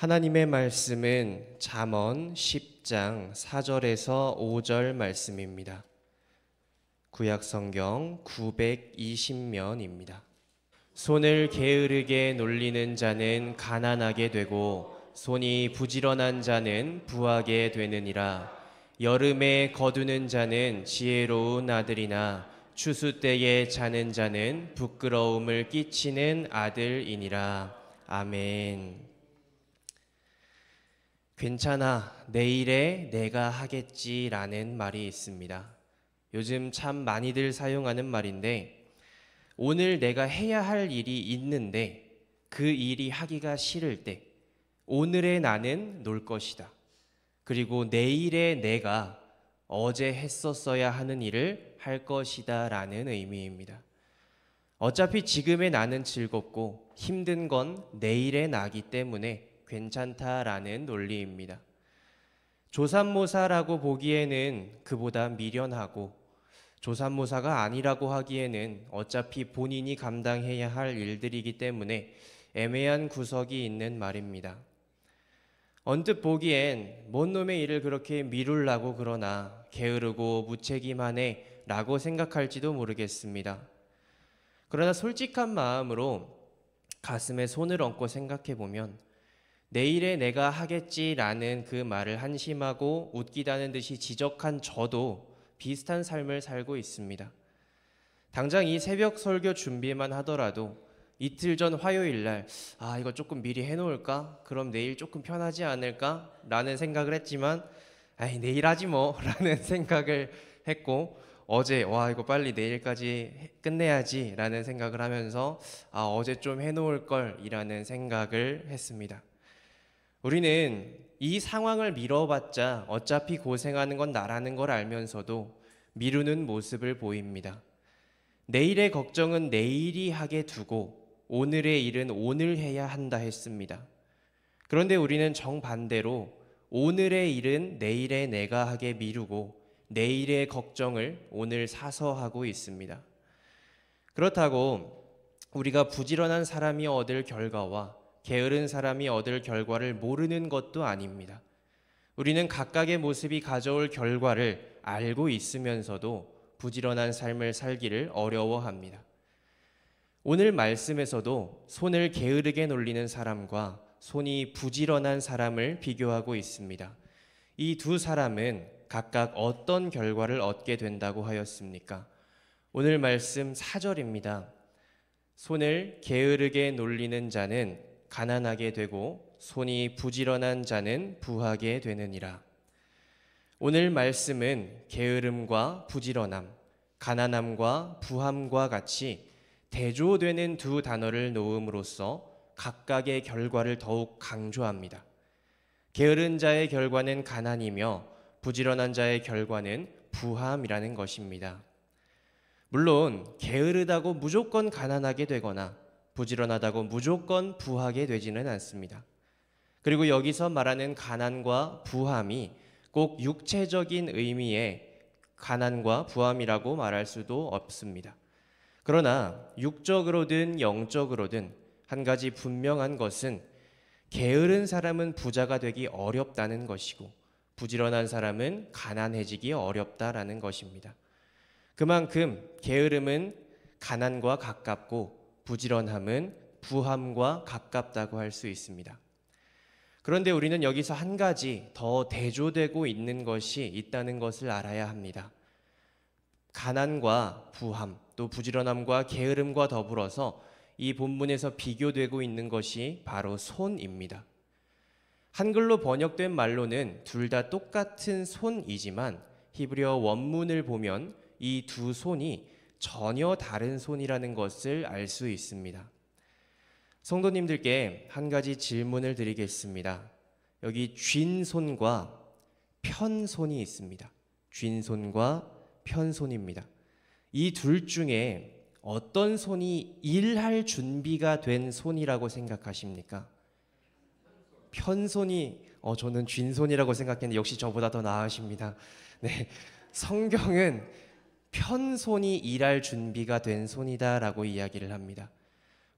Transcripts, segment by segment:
하나님의 말씀은 잠언 10장 4절에서 5절 말씀입니다. 구약성경 920면입니다. 손을 게으르게 놀리는 자는 가난하게 되고 손이 부지런한 자는 부하게 되느니라. 여름에 거두는 자는 지혜로운 아들이나 추수 때에 자는 자는 부끄러움을 끼치는 아들이니라. 아멘. 괜찮아, 내일에 내가 하겠지라는 말이 있습니다. 요즘 참 많이들 사용하는 말인데, 오늘 내가 해야 할 일이 있는데 그 일이 하기가 싫을 때 오늘의 나는 놀 것이다. 그리고 내일의 내가 어제 했었어야 하는 일을 할 것이다 라는 의미입니다. 어차피 지금의 나는 즐겁고 힘든 건 내일의 나기 때문에 괜찮다라는 논리입니다. 조삼모사라고 보기에는 그보다 미련하고, 조삼모사가 아니라고 하기에는 어차피 본인이 감당해야 할 일들이기 때문에 애매한 구석이 있는 말입니다. 언뜻 보기엔 뭔 놈의 일을 그렇게 미루려고 그러나 게으르고 무책임하네 라고 생각할지도 모르겠습니다. 그러나 솔직한 마음으로 가슴에 손을 얹고 생각해보면 내일에 내가 하겠지라는 그 말을 한심하고 웃기다는 듯이 지적한 저도 비슷한 삶을 살고 있습니다. 당장 이 새벽 설교 준비만 하더라도 이틀 전 화요일 날 이거 조금 미리 해놓을까? 그럼 내일 조금 편하지 않을까? 라는 생각을 했지만 내일 하지 뭐 라는 생각을 했고, 어제 이거 빨리 내일까지 끝내야지 라는 생각을 하면서 어제 좀 해놓을 걸 이라는 생각을 했습니다. 우리는 이 상황을 미뤄봤자 어차피 고생하는 건 나라는 걸 알면서도 미루는 모습을 보입니다. 내일의 걱정은 내일이 하게 두고 오늘의 일은 오늘 해야 한다 했습니다. 그런데 우리는 정반대로 오늘의 일은 내일의 내가 하게 미루고 내일의 걱정을 오늘 사서 하고 있습니다. 그렇다고 우리가 부지런한 사람이 얻을 결과와 게으른 사람이 얻을 결과를 모르는 것도 아닙니다. 우리는 각각의 모습이 가져올 결과를 알고 있으면서도 부지런한 삶을 살기를 어려워합니다. 오늘 말씀에서도 손을 게으르게 놀리는 사람과 손이 부지런한 사람을 비교하고 있습니다. 이 두 사람은 각각 어떤 결과를 얻게 된다고 하였습니까? 오늘 말씀 4절입니다. 손을 게으르게 놀리는 자는 가난하게 되고 손이 부지런한 자는 부하게 되느니라. 오늘 말씀은 게으름과 부지런함, 가난함과 부함과 같이 대조되는 두 단어를 놓음으로써 각각의 결과를 더욱 강조합니다. 게으른 자의 결과는 가난이며 부지런한 자의 결과는 부함이라는 것입니다. 물론 게으르다고 무조건 가난하게 되거나 부지런하다고 무조건 부하게 되지는 않습니다. 그리고 여기서 말하는 가난과 부함이 꼭 육체적인 의미의 가난과 부함이라고 말할 수도 없습니다. 그러나 육적으로든 영적으로든 한 가지 분명한 것은 게으른 사람은 부자가 되기 어렵다는 것이고 부지런한 사람은 가난해지기 어렵다라는 것입니다. 그만큼 게으름은 가난과 가깝고 부지런함은 부함과 가깝다고 할 수 있습니다. 그런데 우리는 여기서 한 가지 더 대조되고 있는 것이 있다는 것을 알아야 합니다. 가난과 부함, 또 부지런함과 게으름과 더불어서 이 본문에서 비교되고 있는 것이 바로 손입니다. 한글로 번역된 말로는 둘 다 똑같은 손이지만 히브리어 원문을 보면 이 두 손이 전혀 다른 손이라는 것을 알 수 있습니다. 성도님들께 한 가지 질문을 드리겠습니다. 여기 쥔손과 편손이 있습니다. 쥔손과 편손입니다. 이 둘 중에 어떤 손이 일할 준비가 된 손이라고 생각하십니까? 편손이 저는 쥔손이라고 생각했는데 역시 저보다 더 나으십니다. 네, 성경은 편손이 일할 준비가 된 손이다라고 이야기를 합니다.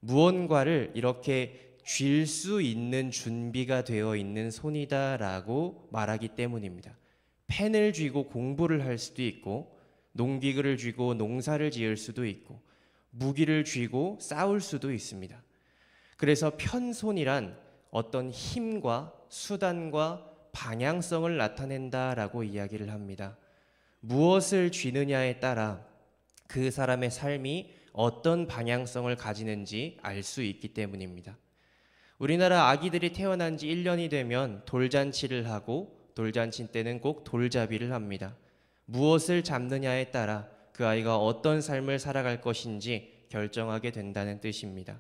무언가를 이렇게 쥘 수 있는 준비가 되어 있는 손이다라고 말하기 때문입니다. 펜을 쥐고 공부를 할 수도 있고, 농기구를 쥐고 농사를 지을 수도 있고, 무기를 쥐고 싸울 수도 있습니다. 그래서 편손이란 어떤 힘과 수단과 방향성을 나타낸다라고 이야기를 합니다. 무엇을 쥐느냐에 따라 그 사람의 삶이 어떤 방향성을 가지는지 알 수 있기 때문입니다. 우리나라 아기들이 태어난 지 1년이 되면 돌잔치를 하고, 돌잔치 때는 꼭 돌잡이를 합니다. 무엇을 잡느냐에 따라 그 아이가 어떤 삶을 살아갈 것인지 결정하게 된다는 뜻입니다.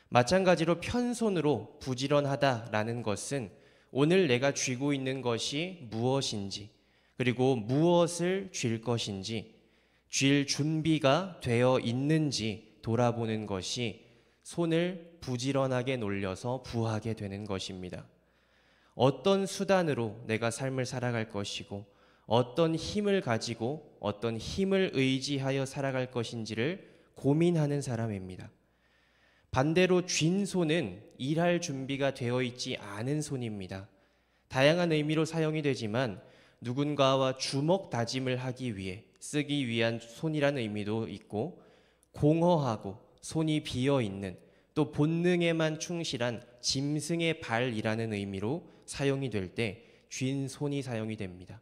마찬가지로 편손으로 부지런하다라는 것은 오늘 내가 쥐고 있는 것이 무엇인지, 그리고 무엇을 쥘 것인지, 쥘 준비가 되어 있는지 돌아보는 것이 손을 부지런하게 놀려서 부하게 되는 것입니다. 어떤 수단으로 내가 삶을 살아갈 것이고, 어떤 힘을 가지고 어떤 힘을 의지하여 살아갈 것인지를 고민하는 사람입니다. 반대로 쥔 손은 일할 준비가 되어 있지 않은 손입니다. 다양한 의미로 사용이 되지만 누군가와 주먹 다짐을 하기 위해 쓰기 위한 손이라는 의미도 있고, 공허하고 손이 비어 있는, 또 본능에만 충실한 짐승의 발이라는 의미로 사용이 될 때 쥔 손이 사용이 됩니다.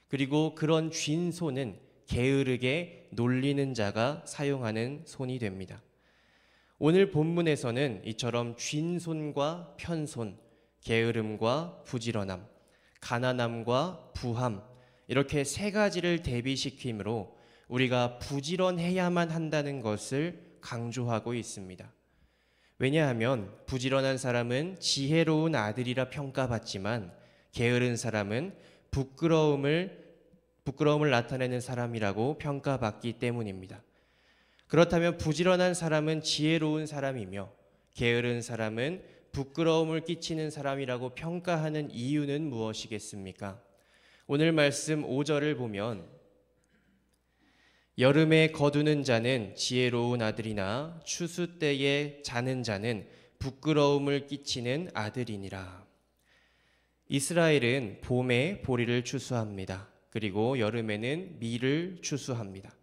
그리고 그런 쥔 손은 게으르게 놀리는 자가 사용하는 손이 됩니다. 오늘 본문에서는 이처럼 쥔 손과 편손, 게으름과 부지런함, 가난함과 부함, 이렇게 세 가지를 대비시키므로 우리가 부지런해야만 한다는 것을 강조하고 있습니다. 왜냐하면 부지런한 사람은 지혜로운 아들이라 평가받지만 게으른 사람은 부끄러움을 나타내는 사람이라고 평가받기 때문입니다. 그렇다면 부지런한 사람은 지혜로운 사람이며 게으른 사람은 부끄러움을 끼치는 사람이라고 평가하는 이유는 무엇이겠습니까? 오늘 말씀 5절을 보면 여름에 거두는 자는 지혜로운 아들이나 추수 때에 자는 자는 부끄러움을 끼치는 아들이니라. 이스라엘은 봄에 보리를 추수합니다. 그리고 여름에는 밀을 추수합니다.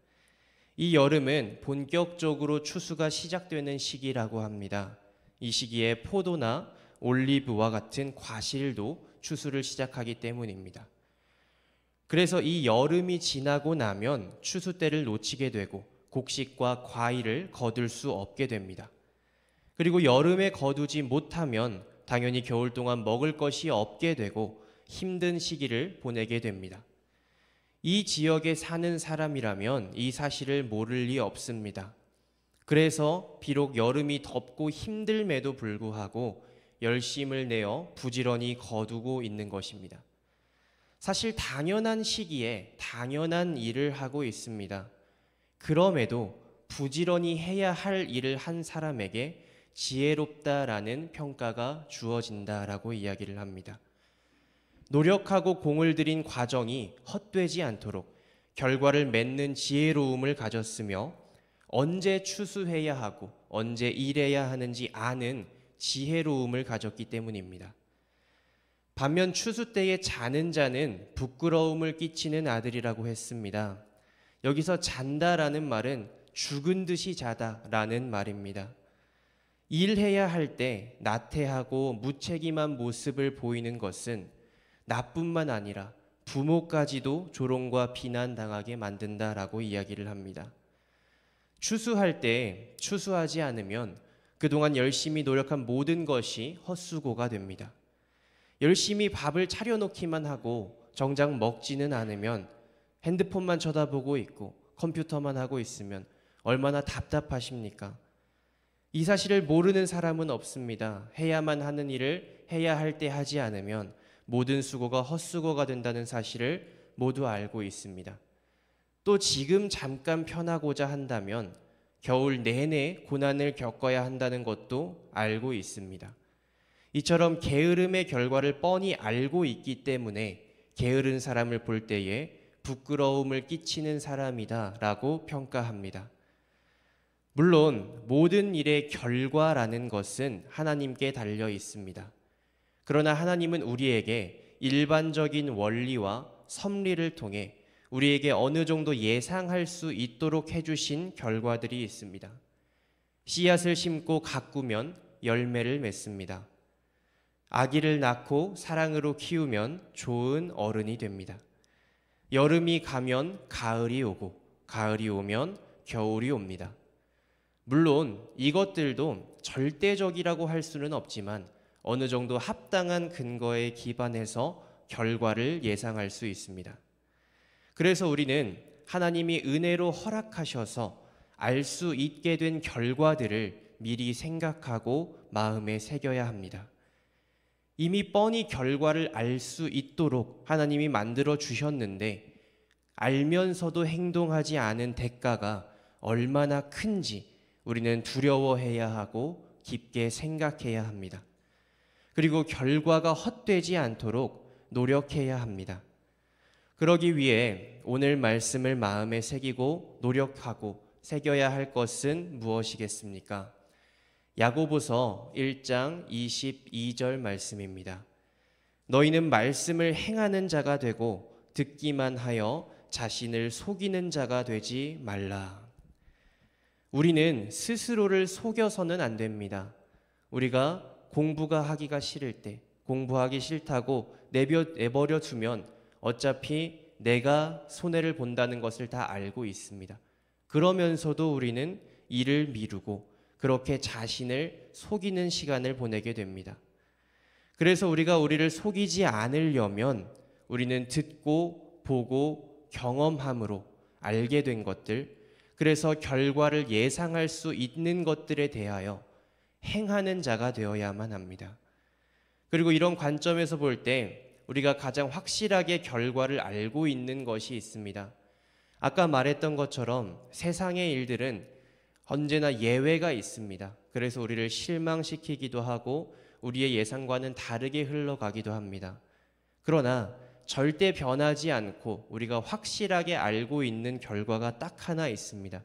이 여름은 본격적으로 추수가 시작되는 시기라고 합니다. 이 시기에 포도나 올리브와 같은 과실도 추수를 시작하기 때문입니다. 그래서 이 여름이 지나고 나면 추수 때를 놓치게 되고 곡식과 과일을 거둘 수 없게 됩니다. 그리고 여름에 거두지 못하면 당연히 겨울 동안 먹을 것이 없게 되고 힘든 시기를 보내게 됩니다. 이 지역에 사는 사람이라면 이 사실을 모를 리 없습니다. 그래서 비록 여름이 덥고 힘들매도 불구하고 열심을 내어 부지런히 거두고 있는 것입니다. 사실 당연한 시기에 당연한 일을 하고 있습니다. 그럼에도 부지런히 해야 할 일을 한 사람에게 지혜롭다라는 평가가 주어진다라고 이야기를 합니다. 노력하고 공을 들인 과정이 헛되지 않도록 결과를 맺는 지혜로움을 가졌으며 언제 추수해야 하고 언제 일해야 하는지 아는 지혜로움을 가졌기 때문입니다. 반면 추수 때에 자는 자는 부끄러움을 끼치는 아들이라고 했습니다. 여기서 잔다라는 말은 죽은 듯이 자다라는 말입니다. 일해야 할 때 나태하고 무책임한 모습을 보이는 것은 나뿐만 아니라 부모까지도 조롱과 비난당하게 만든다라고 이야기를 합니다. 추수할 때 추수하지 않으면 그동안 열심히 노력한 모든 것이 헛수고가 됩니다. 열심히 밥을 차려놓기만 하고 정작 먹지는 않으면 핸드폰만 쳐다보고 있고 컴퓨터만 하고 있으면 얼마나 답답하십니까? 이 사실을 모르는 사람은 없습니다. 해야만 하는 일을 해야 할 때 하지 않으면 모든 수고가 헛수고가 된다는 사실을 모두 알고 있습니다. 또 지금 잠깐 편하고자 한다면 겨울 내내 고난을 겪어야 한다는 것도 알고 있습니다. 이처럼 게으름의 결과를 뻔히 알고 있기 때문에 게으른 사람을 볼 때에 부끄러움을 끼치는 사람이다 라고 평가합니다. 물론 모든 일의 결과라는 것은 하나님께 달려 있습니다. 그러나 하나님은 우리에게 일반적인 원리와 섭리를 통해 우리에게 어느 정도 예상할 수 있도록 해주신 결과들이 있습니다. 씨앗을 심고 가꾸면 열매를 맺습니다. 아기를 낳고 사랑으로 키우면 좋은 어른이 됩니다. 여름이 가면 가을이 오고 가을이 오면 겨울이 옵니다. 물론 이것들도 절대적이라고 할 수는 없지만 어느 정도 합당한 근거에 기반해서 결과를 예상할 수 있습니다. 그래서 우리는 하나님이 은혜로 허락하셔서 알 수 있게 된 결과들을 미리 생각하고 마음에 새겨야 합니다. 이미 뻔히 결과를 알 수 있도록 하나님이 만들어 주셨는데 알면서도 행동하지 않은 대가가 얼마나 큰지 우리는 두려워해야 하고 깊게 생각해야 합니다. 그리고 결과가 헛되지 않도록 노력해야 합니다. 그러기 위해 오늘 말씀을 마음에 새기고 노력하고 새겨야 할 것은 무엇이겠습니까? 야고보서 1장 22절 말씀입니다. 너희는 말씀을 행하는 자가 되고 듣기만 하여 자신을 속이는 자가 되지 말라. 우리는 스스로를 속여서는 안 됩니다. 우리가 공부가 하기가 싫을 때 공부하기 싫다고 내버려 두면 어차피 내가 손해를 본다는 것을 다 알고 있습니다. 그러면서도 우리는 일을 미루고 그렇게 자신을 속이는 시간을 보내게 됩니다. 그래서 우리가 우리를 속이지 않으려면 우리는 듣고 보고 경험함으로 알게 된 것들, 그래서 결과를 예상할 수 있는 것들에 대하여 행하는 자가 되어야만 합니다. 그리고 이런 관점에서 볼 때 우리가 가장 확실하게 결과를 알고 있는 것이 있습니다. 아까 말했던 것처럼 세상의 일들은 언제나 예외가 있습니다. 그래서 우리를 실망시키기도 하고 우리의 예상과는 다르게 흘러가기도 합니다. 그러나 절대 변하지 않고 우리가 확실하게 알고 있는 결과가 딱 하나 있습니다.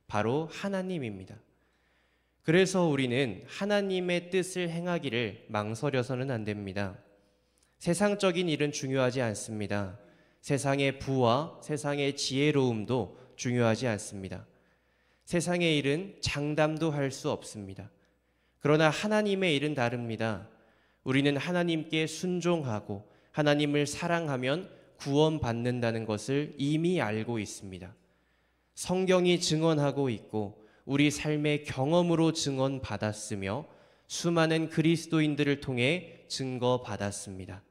바로 하나님입니다. 그래서 우리는 하나님의 뜻을 행하기를 망설여서는 안 됩니다. 세상적인 일은 중요하지 않습니다. 세상의 부와 세상의 지혜로움도 중요하지 않습니다. 세상의 일은 장담도 할 수 없습니다. 그러나 하나님의 일은 다릅니다. 우리는 하나님께 순종하고 하나님을 사랑하면 구원받는다는 것을 이미 알고 있습니다. 성경이 증언하고 있고 우리 삶의 경험으로 증언받았으며 수많은 그리스도인들을 통해 증거받았습니다.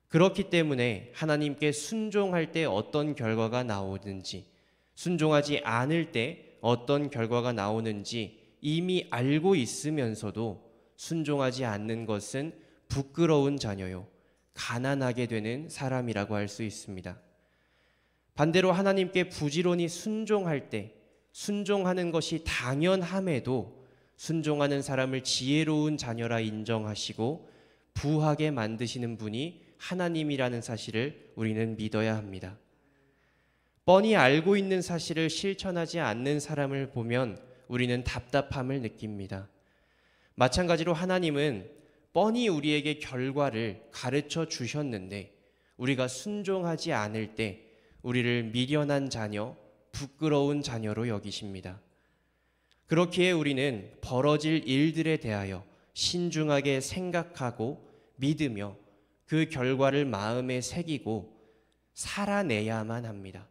그렇기 때문에 하나님께 순종할 때 어떤 결과가 나오는지, 순종하지 않을 때 어떤 결과가 나오는지 이미 알고 있으면서도 순종하지 않는 것은 부끄러운 자녀요, 가난하게 되는 사람이라고 할 수 있습니다. 반대로 하나님께 부지런히 순종할 때 순종하는 것이 당연함에도 순종하는 사람을 지혜로운 자녀라 인정하시고 부하게 만드시는 분이 하나님이라는 사실을 우리는 믿어야 합니다. 뻔히 알고 있는 사실을 실천하지 않는 사람을 보면 우리는 답답함을 느낍니다. 마찬가지로 하나님은 뻔히 우리에게 결과를 가르쳐 주셨는데 우리가 순종하지 않을 때 우리를 미련한 자녀, 부끄러운 자녀로 여기십니다. 그렇기에 우리는 벌어질 일들에 대하여 신중하게 생각하고 믿으며 그 결과를 마음에 새기고 살아내야만 합니다.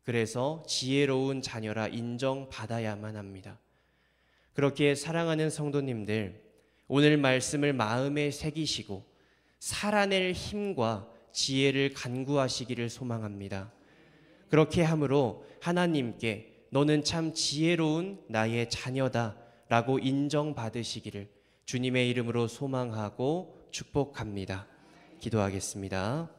그래서 지혜로운 자녀라 인정받아야만 합니다. 그렇기에 사랑하는 성도님들, 오늘 말씀을 마음에 새기시고 살아낼 힘과 지혜를 간구하시기를 소망합니다. 그렇게 함으로 하나님께 너는 참 지혜로운 나의 자녀다 라고 인정받으시기를 주님의 이름으로 소망하고 축복합니다. 기도하겠습니다.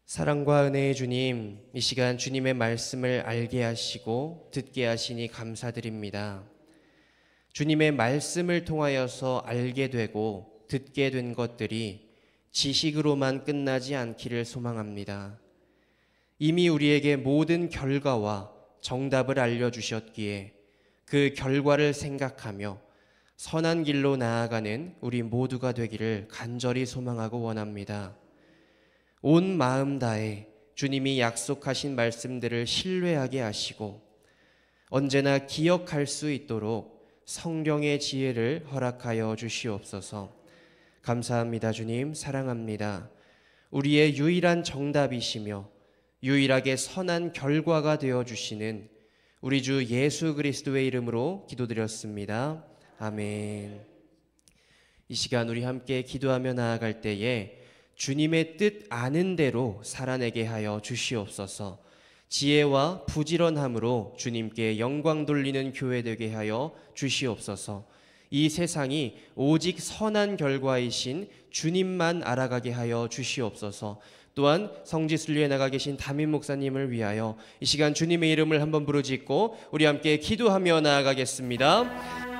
사랑과 은혜의 주님, 이 시간 주님의 말씀을 알게 하시고 듣게 하시니 감사드립니다. 주님의 말씀을 통하여서 알게 되고 듣게 된 것들이 지식으로만 끝나지 않기를 소망합니다. 이미 우리에게 모든 결과와 정답을 알려주셨기에 그 결과를 생각하며 선한 길로 나아가는 우리 모두가 되기를 간절히 소망하고 원합니다. 온 마음 다해 주님이 약속하신 말씀들을 신뢰하게 하시고 언제나 기억할 수 있도록 성령의 지혜를 허락하여 주시옵소서. 감사합니다. 주님, 사랑합니다. 우리의 유일한 정답이시며 유일하게 선한 결과가 되어주시는 우리 주 예수 그리스도의 이름으로 기도드렸습니다. 아멘. 이 시간 우리 함께 기도하며 나아갈 때에 주님의 뜻 아는 대로 살아내게 하여 주시옵소서. 지혜와 부지런함으로 주님께 영광 돌리는 교회 되게 하여 주시옵소서. 이 세상이 오직 선한 결과이신 주님만 알아가게 하여 주시옵소서. 또한 성지순례에 나가 계신 담임 목사님을 위하여 이 시간 주님의 이름을 한번 부르짖고 우리 함께 기도하며 나아가겠습니다.